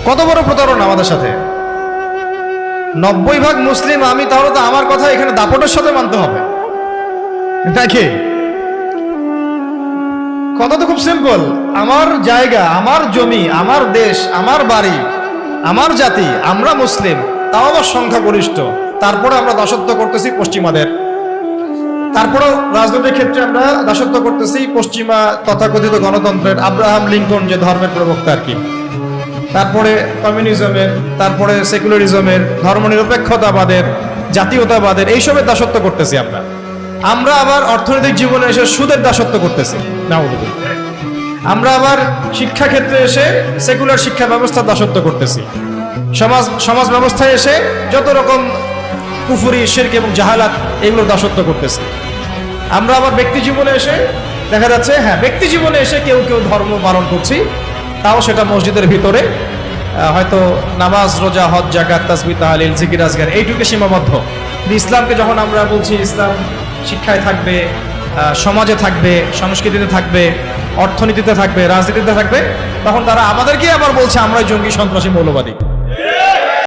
কত বড় প্রতারণা আমাদের সাথে। 90% মুসলিম আমি, তাহলে তো আমার কথা এখানে দাপটের সাথে মানতে হবে নাকি? কথা তো খুব সিম্পল। আমার জায়গা, আমার জমি, আমার দেশ, আমার বাড়ি, আমার জাতি, আমরা মুসলিম, তাও আবার সংখ্যাগরিষ্ঠ, তারপরে আমরা দাসত্ব করতেছি পশ্চিমাদের। তারপরেও রাজনৈতিক ক্ষেত্রে আমরা দাসত্ব করতেছি পশ্চিমা তথাকথিত গণতন্ত্রের, আব্রাহাম লিঙ্কন যে ধর্মের প্রবক্তা আর কি, তারপরে কমিউনিজমের, তারপরে সেকুলারিজমের, ধর্মনিরপেক্ষতাবাদের, জাতীয়তাবাদের, এইসবের দাসত্ব করতেছি আমরা। আমরা আবার অর্থনৈতিক জীবনে এসে সুদের দাসত্ব করতেছি, নাউযুবিল্লাহ। আমরা আবার শিক্ষা ক্ষেত্রে এসে সেকুলার শিক্ষা ব্যবস্থার দাসত্ব করতেছি। সমাজ ব্যবস্থায় এসে যত রকম কুফরি, শিরক এবং জাহালাত, এগুলোর দাসত্ব করতেছি। আমরা আবার ব্যক্তি জীবনে এসে দেখা যাচ্ছে, হ্যাঁ, ব্যক্তি জীবনে এসে কেউ কেউ ধর্ম পালন করছি, তাও সেটা মসজিদের ভিতরে, হয়তো নামাজ, রোজা, হজ, যাকাত, তাসবিহ, তাহলিল, জিকির, আজকার, এইটুকু সীমাবদ্ধ। ইসলামকে যখন আমরা বলছি ইসলাম শিক্ষায় থাকবে, সমাজে থাকবে, সংস্কৃতিতে থাকবে, অর্থনীতিতে থাকবে, রাজনীতিতে থাকবে, তখন তারা আমাদেরকে আবার বলছে আমরাই জঙ্গি, সন্ত্রাসী, মৌলবাদী।